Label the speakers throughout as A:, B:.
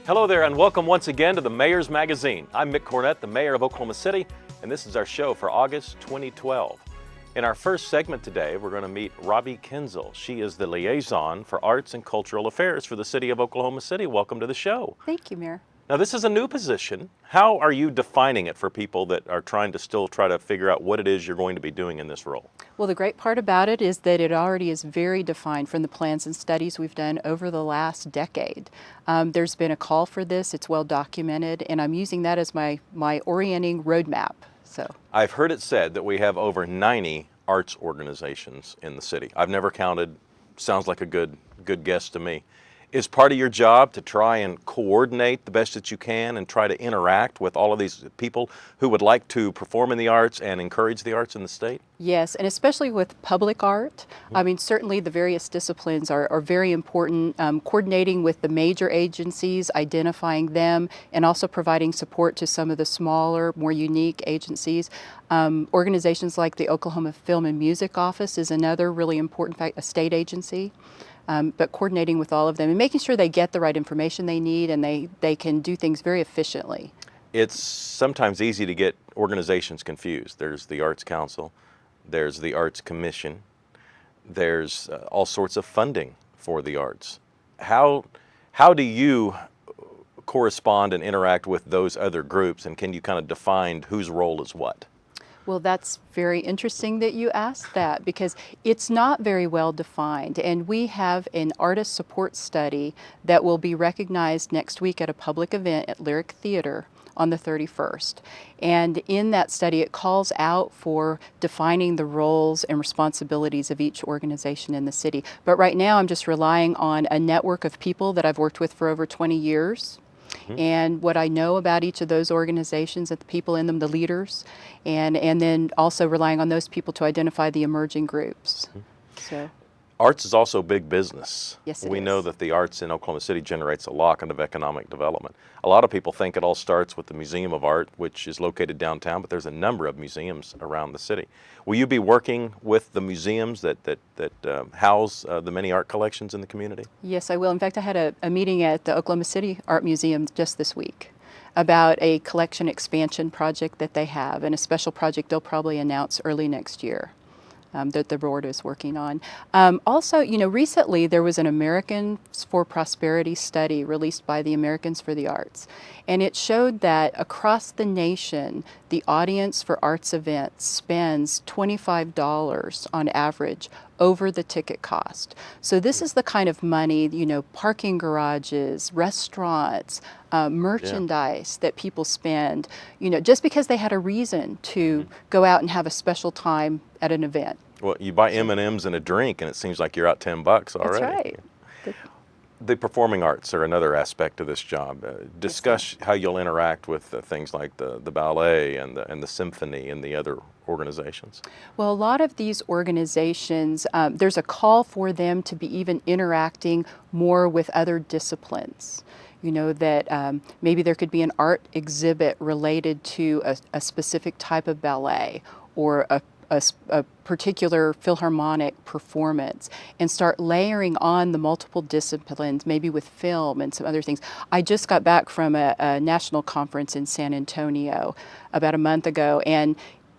A: Hello there and welcome once again to the Mayor's Magazine. I'm Mick Cornett, the Mayor of Oklahoma City, and this is our show for August 2012. In our first segment today, we're going to meet Robbie Kienzle. She is the Liaison for Arts and Cultural Affairs for the City of Oklahoma City. Welcome to the show.
B: Thank you, Mayor.
A: Now this is a new position. How are you defining it for people that are trying to still try to figure out what it is you're going to be doing in this role?
B: Well, the great part about it is that it already is very defined from the plans and studies we've done over the last decade. There's been a call for this, it's well documented, and I'm using that as my orienting roadmap. So
A: I've heard it said that we have over 90 arts organizations in the city. I've never counted. Sounds like a good guess to me. Is part of your job to try and coordinate the best that you can and try to interact with all of these people who would like to perform in the arts and encourage the arts in the state?
B: yes, and especially with public art. I mean, certainly the various disciplines are very important. Coordinating with the major agencies, identifying them, and also providing support to some of the smaller, more unique agencies. Organizations like the Oklahoma Film and Music Office is another really important a state agency. But coordinating with all of them and making sure they get the right information they need and they can do things very efficiently.
A: It's sometimes easy to get organizations confused. There's the Arts Council, there's the Arts Commission, there's all sorts of funding for the arts. How do you correspond and interact with those other groups, and can you kind of define whose role is what?
B: Well, that's very interesting that you asked that because it's not very well defined. And we have an artist support study that will be recognized next week at a public event at Lyric Theater on the 31st. And in that study, it calls out for defining the roles and responsibilities of each organization in the city. But right now, I'm just relying on a network of people that I've worked with for over 20 years. And what I know about each of those organizations and the people in them, the leaders, and then also relying on those people to identify the emerging groups. So,
A: Arts is also big business.
B: Yes, it
A: We
B: is.
A: know that the arts in Oklahoma City generates a lot of economic development. A lot of people think it all starts with the Museum of Art, which is located downtown, but there's a number of museums around the city. Will you be working with the museums that house the many art collections in the community?
B: yes, I will. In fact, I had a meeting at the Oklahoma City Art Museum just this week about a collection expansion project that they have and a special project they'll probably announce early next year. That the board is working on. Also, recently there was an Americans for Prosperity study released by the Americans for the Arts, and it showed that across the nation, the audience for arts events spends $25 on average over the ticket cost. So this is the kind of money, parking garages, restaurants, merchandise that people spend, just because they had a reason to go out and have a special time at an event.
A: Well, you buy M&Ms and a drink, and it seems like you're out $10 already.
B: That's right.
A: The performing arts are another aspect of this job. Discuss how you'll interact with things like the ballet and the symphony and the other organizations.
B: Well, a lot of these organizations, there's a call for them to be even interacting more with other disciplines. That maybe there could be an art exhibit related to a specific type of ballet or a particular philharmonic performance and start layering on the multiple disciplines, maybe with film and some other things. I just got back from a national conference in San Antonio about a month ago, and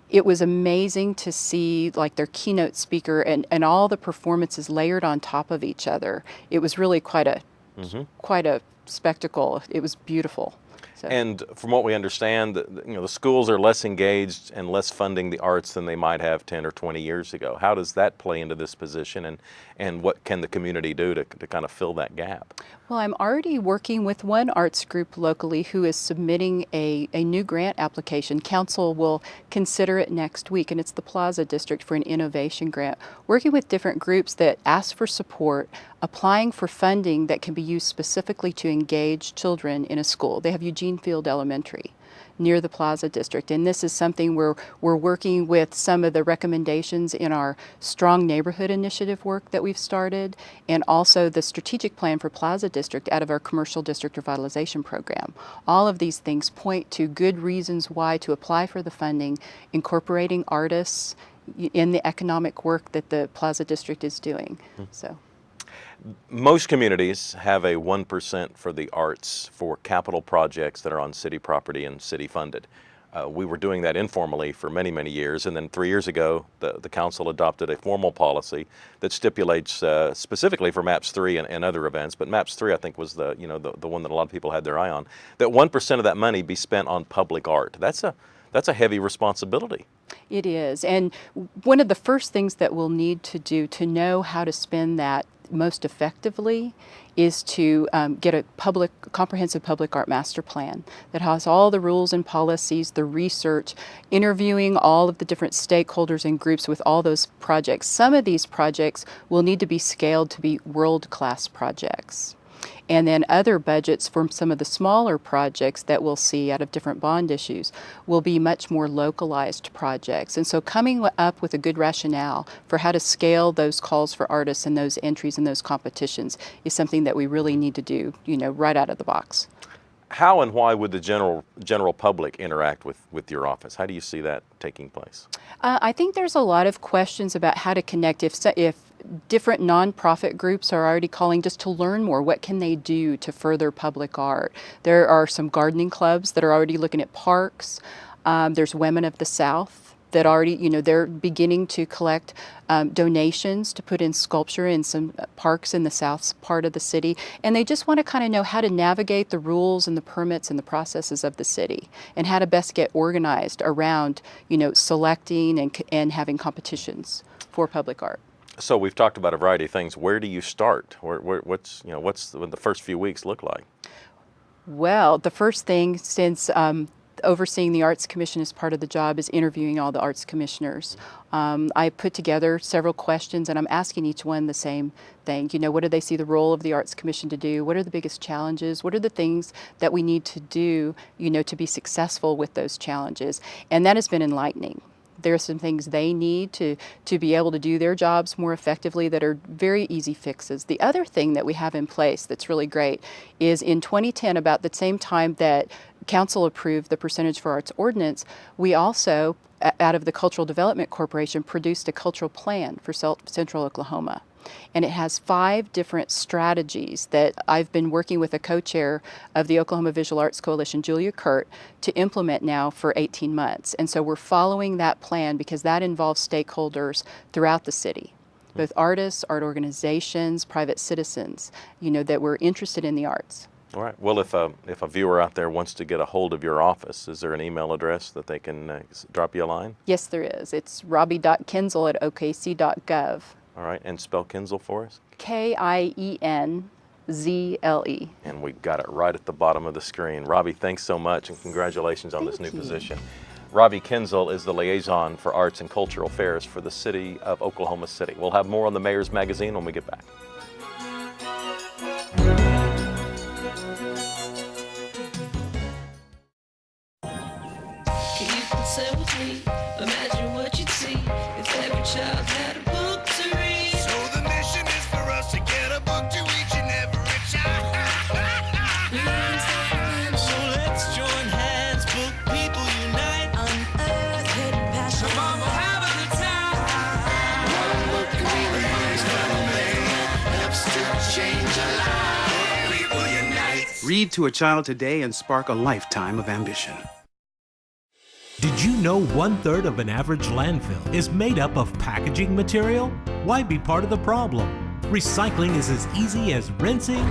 B: it was amazing to see like their keynote speaker and all the performances layered on top of each other. It was really quite a spectacle. It was beautiful. So.
A: And from what we understand, the schools are less engaged and less funding the arts than they might have 10 or 20 years ago. How does that play into this position, and what can the community do to kind of fill that gap?
B: Well, I'm already working with one arts group locally who is submitting a new grant application. Council will consider it next week, and it's the Plaza District for an innovation grant. Working with different groups that ask for support, applying for funding that can be used specifically to engage children in a school. They have Eugene Field Elementary near the Plaza District, and this is something where we're working with some of the recommendations in our Strong Neighborhood Initiative work that we've started, and also the strategic plan for Plaza District out of our Commercial District Revitalization Program. All of these things point to good reasons why to apply for the funding, incorporating artists in the economic work that the Plaza District is doing. So.
A: Most communities have a 1% for the arts for capital projects that are on city property and city funded. We were doing that informally for many, many years, and then 3 years ago, the council adopted a formal policy that stipulates specifically for MAPS 3 and other events, but MAPS 3 I think was the one that a lot of people had their eye on, that 1% of that money be spent on public art. That's a heavy responsibility.
B: It is, and one of the first things that we'll need to do to know how to spend that most effectively is to get a comprehensive public art master plan that has all the rules and policies, the research, interviewing all of the different stakeholders and groups with all those projects. Some of these projects will need to be scaled to be world-class projects. And then other budgets from some of the smaller projects that we'll see out of different bond issues will be much more localized projects. And so coming up with a good rationale for how to scale those calls for artists and those entries and those competitions is something that we really need to do, right out of the box.
A: How and why would the general public interact with your office? How do you see that taking place?
B: I think there's a lot of questions about how to connect. If different nonprofit groups are already calling just to learn more, what can they do to further public art? There are some gardening clubs that are already looking at parks. There's Women of the South that already, they're beginning to collect donations to put in sculpture in some parks in the south part of the city. And they just want to kind of know how to navigate the rules and the permits and the processes of the city and how to best get organized around, selecting and having competitions for public art.
A: So we've talked about a variety of things. Where do you start? What's the first few weeks look like?
B: Well, the first thing, since overseeing the Arts Commission as part of the job, is interviewing all the arts commissioners. I put together several questions, and I'm asking each one the same thing. What do they see the role of the Arts Commission to do? What are the biggest challenges? What are the things that we need to do, to be successful with those challenges? And that has been enlightening. There are some things they need to be able to do their jobs more effectively that are very easy fixes. The other thing that we have in place that's really great is in 2010, about the same time that Council approved the Percentage for Arts Ordinance, we also, out of the Cultural Development Corporation, produced a cultural plan for Central Oklahoma. And it has 5 different strategies that I've been working with a co-chair of the Oklahoma Visual Arts Coalition, Julia Kurt, to implement now for 18 months. And so we're following that plan because that involves stakeholders throughout the city, both artists, art organizations, private citizens, that were interested in the arts.
A: All right. Well, if a viewer out there wants to get a hold of your office, is there an email address that they can drop you a line?
B: Yes, there is. It's robbie.kienzle@okc.gov.
A: All right, and spell Kienzle for us?
B: Kienzle.
A: And we got it right at the bottom of the screen. Robbie, thanks so much, and congratulations on this new position. Robbie Kienzle is the liaison for arts and cultural affairs for the city of Oklahoma City. We'll have more on the Mayor's Magazine when we get back.
C: Say with me, imagine what you'd see if every child had a book to read. So the mission is for us to get a book to each and every child. So let's join hands, book people unite, unearth hidden passion. Come on, we'll have a good time. One book reads helps to change a life. Book people unite.
D: Read to a child today and spark a lifetime of ambition.
E: Did you know 1/3 of an average landfill is made up of packaging material? Why be part of the problem? Recycling is as easy as rinsing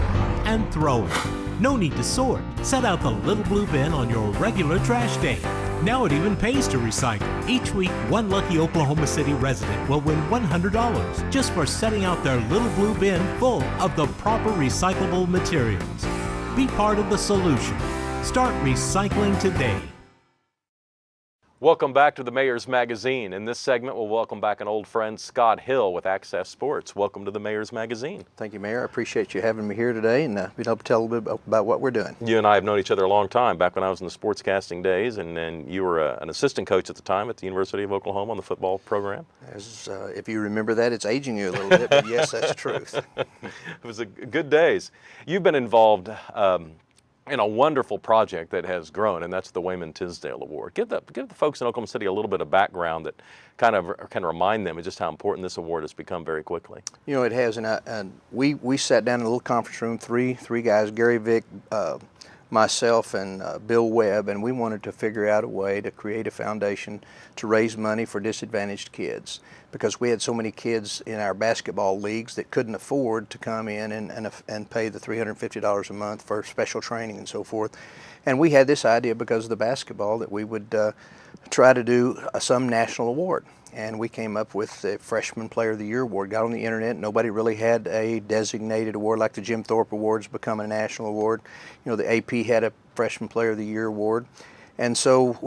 E: and throwing. No need to sort. Set out the little blue bin on your regular trash day. Now it even pays to recycle. Each week, one lucky Oklahoma City resident will win $100 just for setting out their little blue bin full of the proper recyclable materials. Be part of the solution. Start recycling today.
A: Welcome back to the Mayor's Magazine. In this segment, we'll welcome back an old friend, Scott Hill with Access Sports. Welcome to the Mayor's Magazine.
F: Thank you, Mayor. I appreciate you having me here today and being able to tell a little bit about what we're doing.
A: You and I have known each other a long time, back when I was in the sportscasting days, and then you were an assistant coach at the time at the University of Oklahoma on the football program.
F: If you remember that, it's aging you a little bit, but yes, that's the truth.
A: It was good days. You've been involved and a wonderful project that has grown, and that's the Wayman Tisdale Award. Give the folks in Oklahoma City a little bit of background that kind of remind them of just how important this award has become very quickly.
F: You know, it has, and we sat down in a little conference room, three guys, Gary Vick, myself, and Bill Webb, and we wanted to figure out a way to create a foundation to raise money for disadvantaged kids, because we had so many kids in our basketball leagues that couldn't afford to come in and pay the $350 a month for special training and so forth. And we had this idea because of the basketball that we would try to do some national award. And we came up with the Freshman Player of the Year award. Got on the internet. Nobody really had a designated award like the Jim Thorpe Awards become a national award. You know, the AP had a Freshman Player of the Year award. And so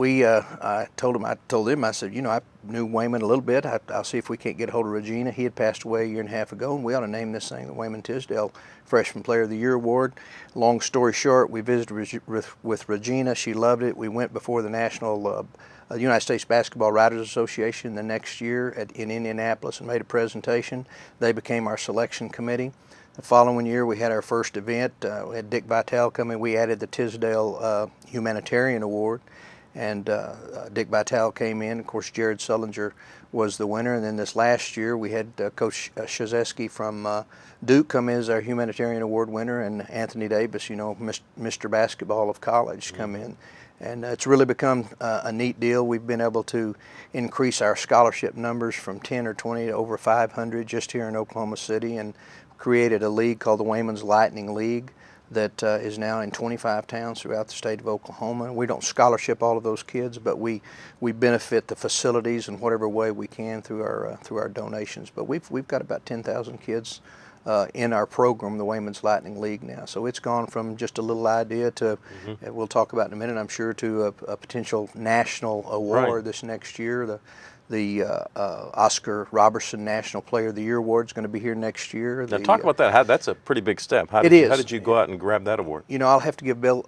F: I told him, I said, you know, I knew Wayman a little bit. I'll see if we can't get a hold of Regina. He had passed away a year and a half ago, and we ought to name this thing the Wayman Tisdale Freshman Player of the Year Award. Long story short, we visited with Regina. She loved it. We went before the National United States Basketball Writers Association the next year in Indianapolis and made a presentation. They became our selection committee. The following year, we had our first event. We had Dick Vitale come in. We added the Tisdale Humanitarian Award, and Dick Vitale came in. Of course, Jared Sullinger was the winner. And then this last year, we had Coach Krzyzewski from Duke come in as our Humanitarian Award winner, and Anthony Davis, you know, Mr. Basketball of college, come in. And it's really become a neat deal. We've been able to increase our scholarship numbers from 10 or 20 to over 500 just here in Oklahoma City, and created a league called the Wayman's Lightning League that is now in 25 towns throughout the state of Oklahoma. We don't scholarship all of those kids, but we benefit the facilities in whatever way we can through our donations. But we've got about 10,000 kids in our program, the Wayman's Lightning League now. So it's gone from just a little idea to, we'll talk about in a minute, I'm sure, to a potential national award this next year. The Oscar Robertson National Player of the Year Award is going to be here next year.
A: Now talk about that. That's a pretty big step. How did you go out and grab that award?
F: You know, I'll have to give Bill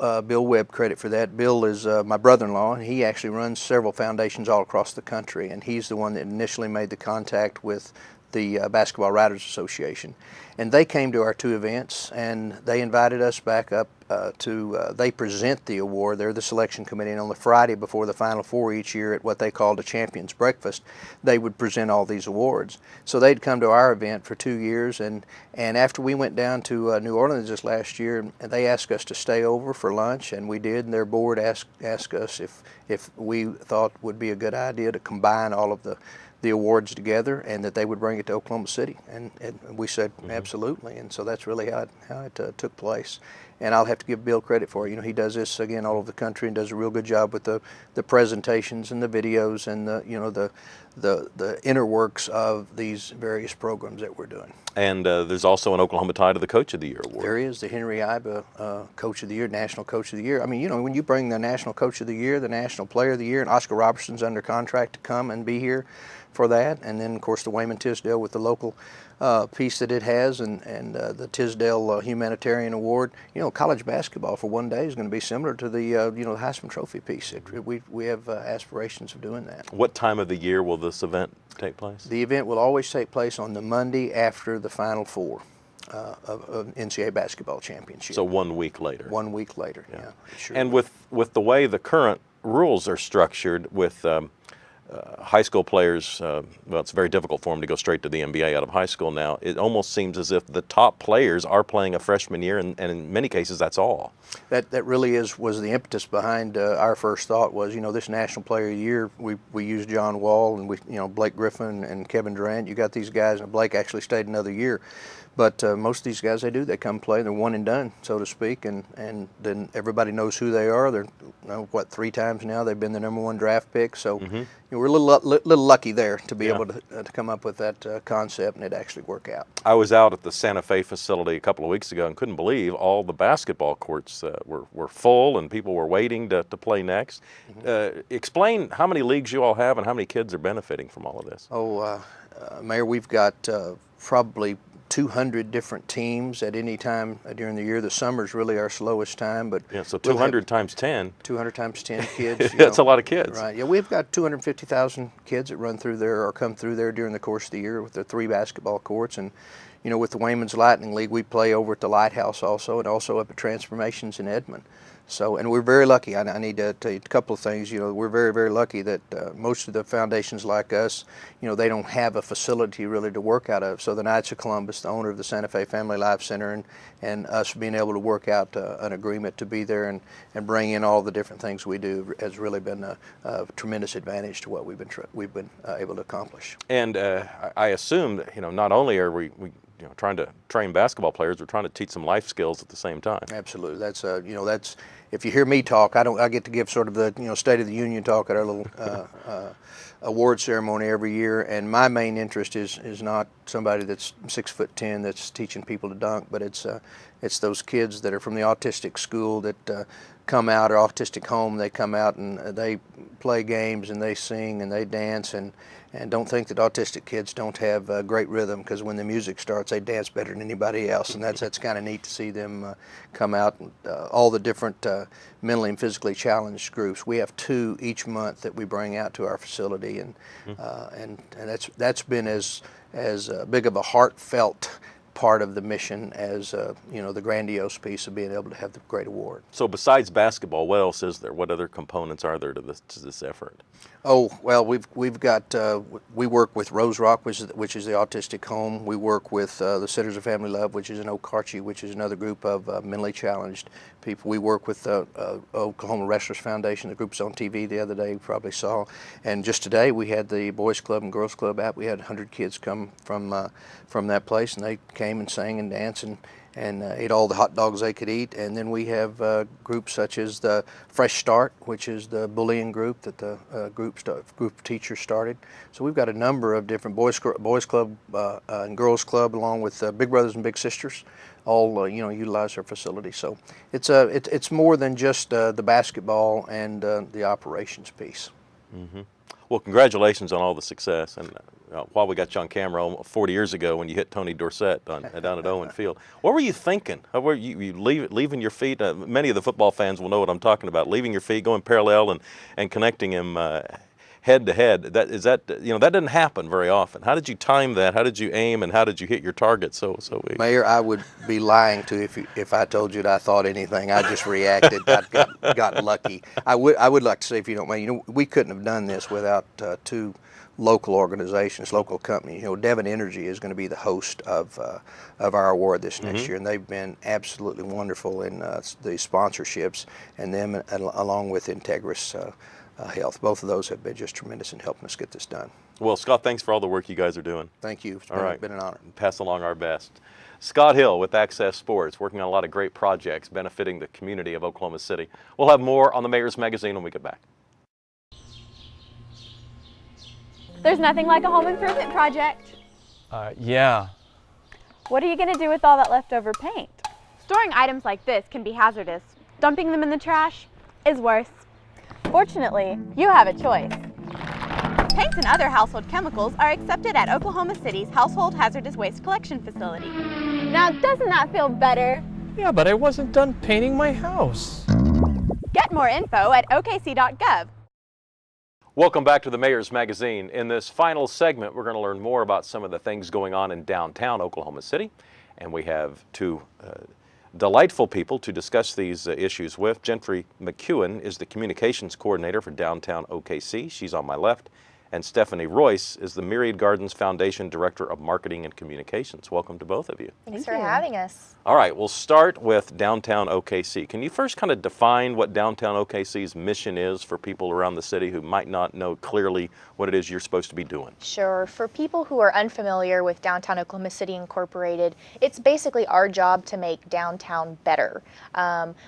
F: Webb credit for that. Bill is my brother-in-law, and he actually runs several foundations all across the country, and he's the one that initially made the contact with the Basketball Writers Association. And they came to our two events, and they invited us back up they present the award. They're the selection committee, and on the Friday before the Final Four each year at what they called a Champions Breakfast, they would present all these awards. So they'd come to our event for 2 years, and after we went down to New Orleans this last year, they asked us to stay over for lunch, and we did, and their board asked us if we thought it would be a good idea to combine all of the awards together, and that they would bring it to Oklahoma City, and we said absolutely, and so that's really how it took place. And I'll have to give Bill credit for it. You know, he does this again all over the country and does a real good job with the presentations and the videos and the inner works of these various programs that we're doing.
A: And there's also an Oklahoma tie to the Coach of the Year award.
F: There is the Henry Iba Coach of the Year, National Coach of the Year. I mean, you know, when you bring the National Coach of the Year, the National Player of the Year, and Oscar Robertson's under contract to come and be here for that, and then of course the Wayman Tisdale with the local piece that it has, and the Tisdale Humanitarian Award. You know, college basketball for one day is going to be similar to the Heisman Trophy piece. We have aspirations of doing that.
A: What time of the year will this event take place?
F: The event will always take place on the Monday after the Final Four of NCAA basketball championship.
A: So 1 week later.
F: 1 week later, yeah. Sure.
A: And with the way the current rules are structured with high school players, well, it's very difficult for them to go straight to the NBA out of high school now. It almost seems as if the top players are playing a freshman year, and in many cases that's all.
F: That really was the impetus behind our first thought was, you know, this National Player of the Year, we used John Wall and Blake Griffin and Kevin Durant. You got these guys, and Blake actually stayed another year. But most of these guys, they come play, they're one and done, so to speak, and then everybody knows who they are. They're, 3 times now they've been the #1 draft pick, so we're a little lucky there to be able to come up with that concept and it actually work out.
A: I was out at the Santa Fe facility a couple of weeks ago and couldn't believe all the basketball courts were full and people were waiting to play next. Explain how many leagues you all have and how many kids are benefiting from all of this.
F: Mayor, we've got probably 200 different teams at any time during the year. The summer's really our slowest time, but
A: so 200 times 10.
F: 200 times 10 kids.
A: That's a lot of kids.
F: Right. Yeah, we've got 250,000 kids that run through there or come through there during the course of the year with the 3 basketball courts, and with the Wayman's Lightning League, we play over at the Lighthouse also, and also up at Transformations in Edmond. So, and we're very lucky. I need to tell you a couple of things. We're very, very lucky that most of the foundations like us, they don't have a facility really to work out of. So the Knights of Columbus, the owner of the Santa Fe Family Life Center, and us being able to work out an agreement to be there and bring in all the different things we do has really been a tremendous advantage to what we've been able to accomplish.
A: And I assume that, not only are we trying to train basketball players, we're trying to teach some life skills at the same time.
F: Absolutely. That's if you hear me talk, I get to give sort of the State of the Union talk at our little award ceremony every year, and my main interest is not somebody that's 6'10" that's teaching people to dunk, but it's those kids that are from the autistic school that come out, or autistic home. They come out and they play games and they sing and they dance, and don't think that autistic kids don't have great rhythm, because when the music starts, they dance better than anybody else, and that's kind of neat to see them come out. All the different mentally and physically challenged groups. We have 2 each month that we bring out to our facility, and that's been as big of a heartfelt part of the mission as the grandiose piece of being able to have the great award.
A: So besides basketball, what else is there? What other components are there to this effort?
F: Oh, well, we've got we work with Rose Rock, which is the autistic home. We work with the Centers of Family Love, which is in Okarche, which is another group of mentally challenged people. We work with Oklahoma Wrestlers Foundation. The group's on TV the other day, you probably saw. And just today we had the Boys Club and Girls Club out. We had 100 kids come from that place, and they came and sang and danced and ate all the hot dogs they could eat. And then we have groups such as the Fresh Start, which is the bullying group that the group of teachers started. So we've got a number of different boys club and girls club, along with Big Brothers and Big Sisters, all utilize our facility. So it's more than just the basketball and the operations piece.
A: Mm-hmm. Well, congratulations on all the success. And while we got you on camera, 40 years ago when you hit Tony Dorsett down at Owen Field, what were you thinking? How were you leaving your feet? Many of the football fans will know what I'm talking about. Leaving your feet, going parallel, and connecting him head to head. That doesn't happen very often. How did you time that? How did you aim, and how did you hit your target? So
F: Mayor, I would be lying to if I told you that I thought anything. I just reacted. I got lucky. I would like to say, if you don't mind, we couldn't have done this without 2 local organizations, local companies. Devon Energy is going to be the host of our award this next year, and they've been absolutely wonderful in the sponsorships, and them along with Integris Health. Both of those have been just tremendous in helping us get this done.
A: Well, Scott, thanks for all the work you guys are doing.
F: Thank you. It's been an honor.
A: Pass along our best. Scott Hill with Access Sports, working on a lot of great projects benefiting the community of Oklahoma City. We'll have more on the Mayor's Magazine when we get back.
G: There's nothing like a home improvement project.
H: Yeah.
G: What are you going to do with all that leftover paint? Storing items like this can be hazardous. Dumping them in the trash is worse. Fortunately, you have a choice. Paints and other household chemicals are accepted at Oklahoma City's Household Hazardous Waste Collection Facility. Now, doesn't that feel better?
H: Yeah, but I wasn't done painting my house.
G: Get more info at okc.gov.
A: Welcome back to the Mayor's Magazine. In this final segment, we're going to learn more about some of the things going on in downtown Oklahoma City. And we have 2 delightful people to discuss these issues with. Gentry McKeown is the communications coordinator for downtown OKC. She's on my left. And Stephanie Royse is the Myriad Gardens Foundation Director of Marketing and Communications. Welcome to both of you.
I: Thanks for having us.
A: All right, we'll start with downtown OKC. Can you first kind of define what downtown OKC's mission is for people around the city who might not know clearly what it is you're supposed to be doing?
I: Sure. For people who are unfamiliar with Downtown Oklahoma City Incorporated, it's basically our job to make downtown better.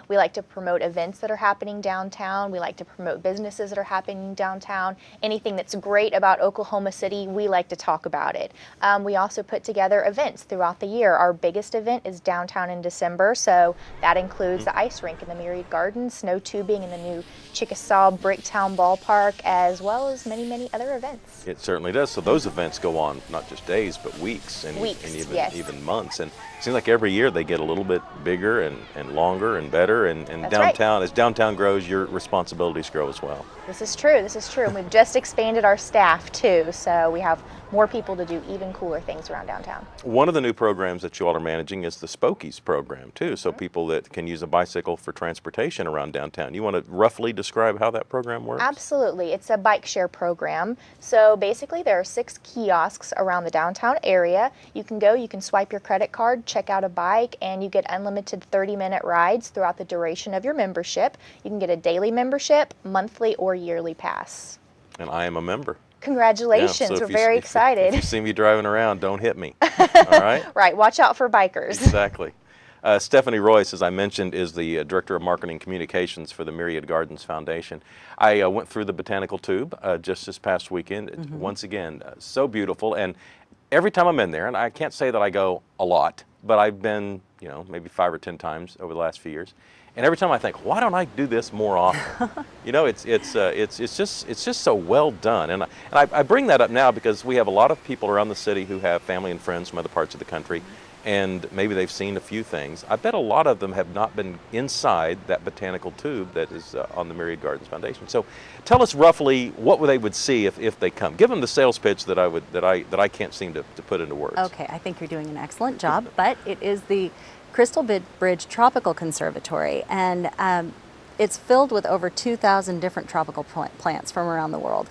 I: We like to promote events that are happening downtown. We like to promote businesses that are happening downtown. Anything that's great about Oklahoma City, we like to talk about it. We also put together events throughout the year. Our biggest event is downtown in December, so that includes the ice rink in the Myriad Gardens, snow tubing in the new Chickasaw Bricktown Ballpark, as well as many, many other events.
A: It certainly does. So those events go on not just days, but weeks and even months. And it seems like every year they get a little bit bigger and longer and better. And downtown, as downtown grows, your responsibilities grow as well.
I: This is true. And we've just expanded our staff too, so we have more people to do even cooler things around downtown.
A: One of the new programs that you all are managing is the Spokies program too, so people that can use a bicycle for transportation around downtown. You want to roughly describe how that program works?
I: Absolutely. It's a bike share program. So basically there are 6 kiosks around the downtown area. You can go, you can swipe your credit card, check out a bike, and you get unlimited 30-minute rides throughout the duration of your membership. You can get a daily membership, monthly or yearly pass.
A: And I am a member.
I: Congratulations,
A: Yeah, so
I: we're very excited.
A: If you see me driving around, don't hit me, all right?
I: Right, watch out for bikers.
A: Exactly. Stephanie Royse, as I mentioned, is the Director of Marketing Communications for the Myriad Gardens Foundation. I went through the Botanical Tube just this past weekend. Once again, so beautiful. And every time I'm in there, and I can't say that I go a lot, but I've been, maybe 5 or 10 times over the last few years. And every time I think, why don't I do this more often? It's just so well done. And I bring that up now because we have a lot of people around the city who have family and friends from other parts of the country, and maybe they've seen a few things. I bet a lot of them have not been inside that botanical tube that is on the Myriad Gardens Foundation. So tell us roughly what they would see if they come. Give them the sales pitch that I can't seem to put into words.
J: Okay, I think you're doing an excellent job, but it is the Crystal Bridge Tropical Conservatory, and it's filled with over 2,000 different tropical plants from around the world.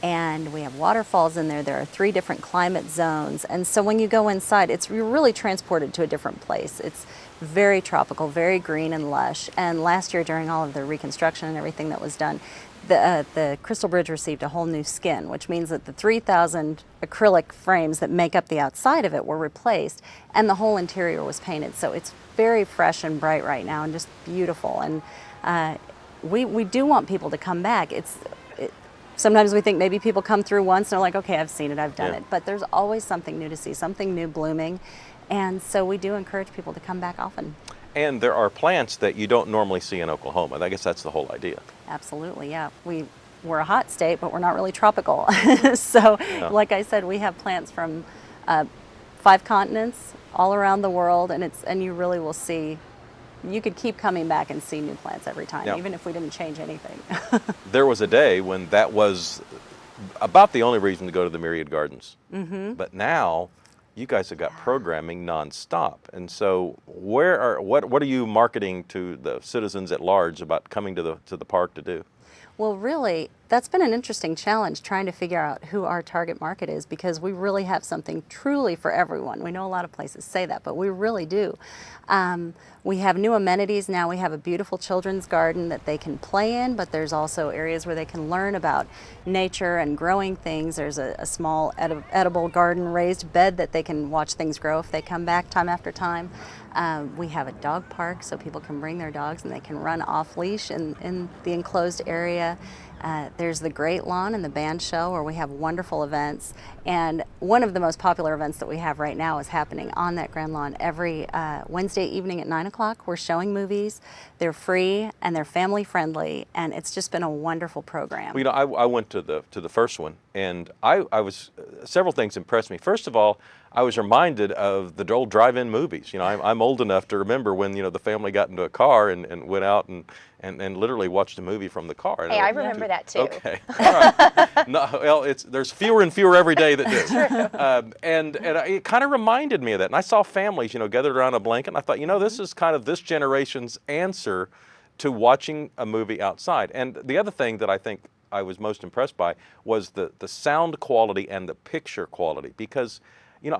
J: And we have waterfalls in there. There are 3 different climate zones. And so when you go inside, you're really transported to a different place. It's very tropical, very green and lush. And last year, during all of the reconstruction and everything that was done, the Crystal Bridge received a whole new skin, which means that the 3,000 acrylic frames that make up the outside of it were replaced, and the whole interior was painted. So it's very fresh and bright right now and just beautiful. And we do want people to come back. Sometimes we think maybe people come through once and are like, okay, I've seen it, I've done it. But there's always something new to see, something new blooming. And so we do encourage people to come back often.
A: And there are plants that you don't normally see in Oklahoma. I guess that's the whole idea.
J: Absolutely, yeah. We're a hot state, but we're not really tropical. So, like I said, we have plants from 5 continents, all around the world, and you really will see. You could keep coming back and see new plants every time, even if we didn't change anything.
A: There was a day when that was about the only reason to go to the Myriad Gardens. But now, you guys have got programming nonstop, and so what are you marketing to the citizens at large about coming to the park to do?
J: Well, really, that's been an interesting challenge, trying to figure out who our target market is, because we really have something truly for everyone. We know a lot of places say that, but we really do. We have new amenities now. We have a beautiful children's garden that they can play in, but there's also areas where they can learn about nature and growing things. There's a small edible garden raised bed that they can watch things grow if they come back time after time. We have a dog park so people can bring their dogs and they can run off leash in the enclosed area. There's the Great Lawn and the band show where we have wonderful events. And one of the most popular events that we have right now is happening on that Grand Lawn every Wednesday evening at 9 o'clock. We're showing movies. They're free and they're family friendly, and it's just been a wonderful program.
A: Well, I went to the first one, and I was several things impressed me. First of all, I was reminded of the old drive-in movies. I'm old enough to remember when the family got into a car and went out and literally watched a movie from the car.
I: Hey, I remember that too.
A: Okay, all right. No, well, there's fewer and fewer every day that do. And it kind of reminded me of that. And I saw families, gathered around a blanket, and I thought, this is kind of this generation's answer to watching a movie outside. And the other thing that I think I was most impressed by was the sound quality and the picture quality, because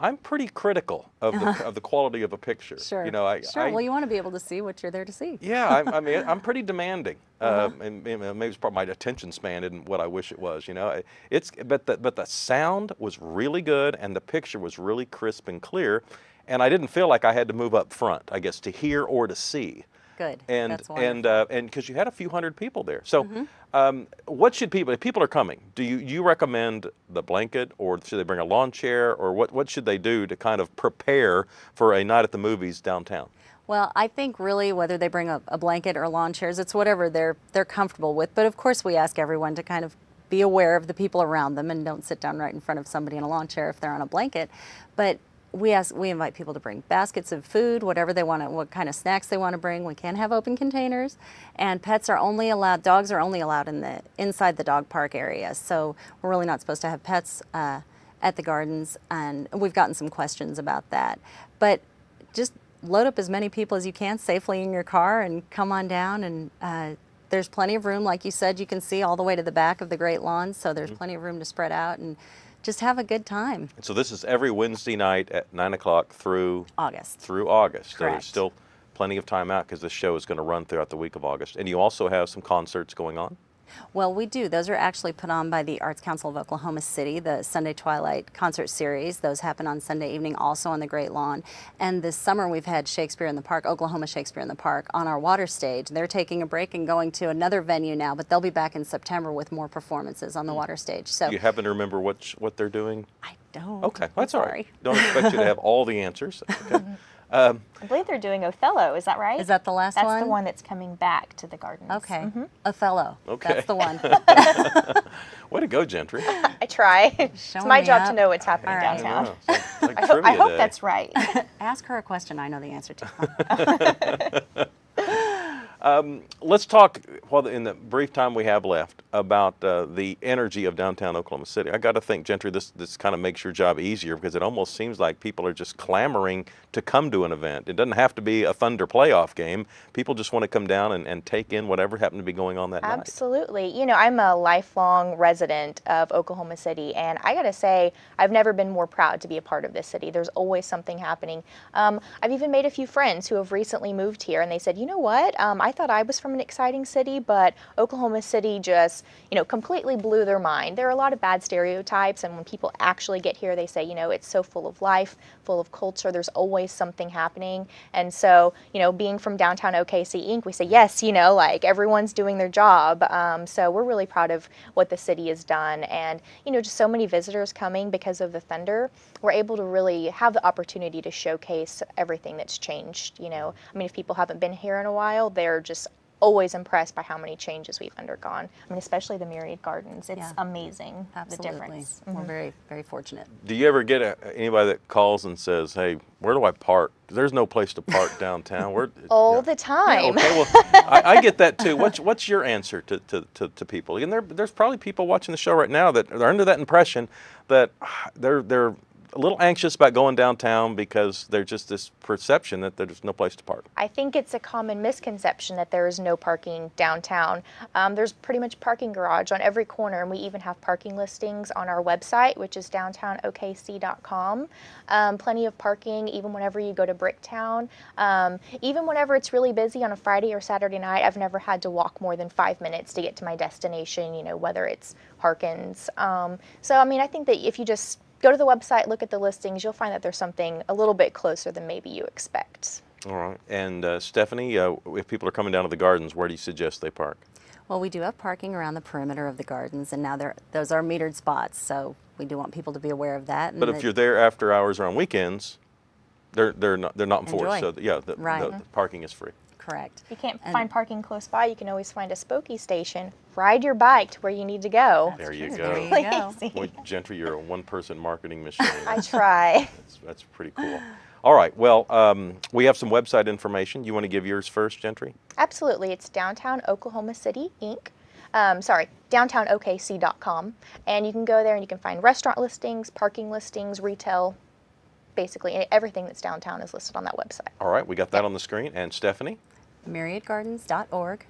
A: I'm pretty critical of the quality of a picture.
J: Sure. Well, you want to be able to see what you're there to see.
A: Yeah, I'm pretty demanding, and maybe it's probably my attention span isn't what I wish it was. But the sound was really good, and the picture was really crisp and clear, and I didn't feel like I had to move up front, I guess, to hear or to see.
J: Good.
A: That's wonderful. And because you had a few hundred people there, so what should people, if people are coming, do you recommend the blanket, or should they bring a lawn chair, or what should they do to kind of prepare for a night at the movies downtown?
J: Well, I think really whether they bring a blanket or lawn chairs, it's whatever they're comfortable with. But of course, we ask everyone to kind of be aware of the people around them and don't sit down right in front of somebody in a lawn chair if they're on a blanket. But we invite people to bring baskets of food, whatever they want, what kind of snacks they want to bring. We can have open containers, and dogs are only allowed inside the dog park area. So we're really not supposed to have pets at the gardens, and we've gotten some questions about that. But just load up as many people as you can safely in your car and come on down, and there's plenty of room. Like you said, you can see all the way to the back of the Great Lawn, so there's plenty of room to spread out and just have a good time.
A: So this is every Wednesday night at 9 o'clock through
J: August.
A: Through August. So
J: Correct.
A: there's still plenty of time out because this show is going to run throughout the week of August. And you also have some concerts going on?
J: Well, we do. Those are actually put on by the Arts Council of Oklahoma City, the Sunday Twilight concert series. Those happen on Sunday evening also on the Great Lawn. And this summer we've had Shakespeare in the Park, Oklahoma Shakespeare in the Park, on our water stage. They're taking a break and going to another venue now, but they'll be back in September with more performances on the water stage. So
A: Do you happen to remember what they're doing?
J: I don't.
A: Okay, that's all right.
J: Sorry.
A: Don't expect you to have all the answers. Okay.
I: I believe they're doing Othello, is that right?
J: Is that the last
I: That's
J: one?
I: the one that's coming back to the gardens.
J: Okay. Othello.
A: Okay.
J: That's the one.
A: Way to go, Gentry.
I: I try. It's
J: Showing
I: my
J: me
I: job
J: up.
I: to know what's happening
J: All right.
I: downtown.
A: Yeah, it's like
I: I
A: trivia
I: hope
A: day.
I: that's right.
J: Ask her a question I know the answer to.
A: Let's talk, in the brief time we have left, about the energy of downtown Oklahoma City. I got to think, Gentry, this kind of makes your job easier because it almost seems like people are just clamoring to come to an event. It doesn't have to be a Thunder playoff game. People just want to come down and take in whatever happened to be going on that night.
I: Absolutely. You know, I'm a lifelong resident of Oklahoma City, and I got to say, I've never been more proud to be a part of this city. There's always something happening. I've even made a few friends who have recently moved here, and they said, you know what, I thought I was from an exciting city, but Oklahoma City just, completely blew their mind. There are a lot of bad stereotypes, and when people actually get here, they say, it's so full of life, full of culture. There's always something happening. And so, being from downtown OKC Inc., we say, yes, like everyone's doing their job. So we're really proud of what the city has done. And, just so many visitors coming because of the Thunder, we're able to really have the opportunity to showcase everything that's changed. If people haven't been here in a while, they're just always impressed by how many changes we've undergone. Especially the Myriad Gardens. It's amazing,
J: Absolutely.
I: the difference.
J: We're very, very fortunate.
A: Do you ever get anybody that calls and says, hey, where do I park? There's no place to park downtown.
I: All the time.
A: Yeah, okay, well, I get that too. What's your answer to people? And there's probably people watching the show right now that are under that impression that they're a little anxious about going downtown because there's just this perception that there's no place to park.
I: I think it's a common misconception that there is no parking downtown. There's pretty much parking garage on every corner, and we even have parking listings on our website, which is downtownokc.com. Plenty of parking, even whenever you go to Bricktown. Even whenever it's really busy on a Friday or Saturday night, I've never had to walk more than 5 minutes to get to my destination, whether it's Harkins. So, I think that if you just go to the website, look at the listings, you'll find that there's something a little bit closer than maybe you expect.
A: All right. And Stephanie, if people are coming down to the gardens, where do you suggest they park?
J: Well, we do have parking around the perimeter of the gardens, and now those are metered spots, so we do want people to be aware of that.
A: But if you're there after hours or on weekends, they're not enforced.
J: Enjoy.
A: So the parking is free.
J: Correct.
I: If you can't find parking close by, you can always find a Spokey station. Ride your bike to where you need to go.
A: There you go.
J: There you go.
A: Boy, Gentry, you're a one-person marketing machine.
I: I try.
A: That's pretty cool. All right. Well, we have some website information. You want to give yours first, Gentry?
I: Absolutely. It's Downtown Oklahoma City Inc. DowntownOKC.com. And you can go there and you can find restaurant listings, parking listings, retail. Basically, everything that's downtown is listed on that website.
A: All right. We got that on the screen. And Stephanie?
J: MyriadGardens.org.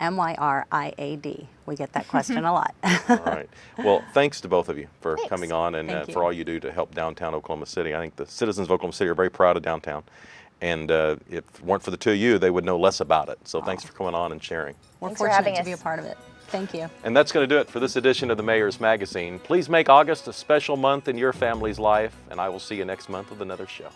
J: MYRIAD. We get that question a lot.
A: All right. Well, thanks to both of you for
I: Thanks.
A: coming on and
J: Thank you.
A: for all you do to help downtown Oklahoma City. I think the citizens of Oklahoma City are very proud of downtown. And if it weren't for the two of you, they would know less about it. So thanks for coming on and sharing.
J: We're
I: Thanks for
J: fortunate
I: having
J: to be a
I: us.
J: part of it. Thank you.
A: And that's going to do it for this edition of the Mayor's Magazine. Please make August a special month in your family's life, and I will see you next month with another show.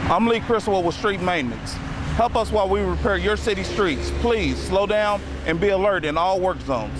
K: I'm Lee Criswell with Street Maintenance. Help us while we repair your city streets. Please slow down and be alert in all work zones.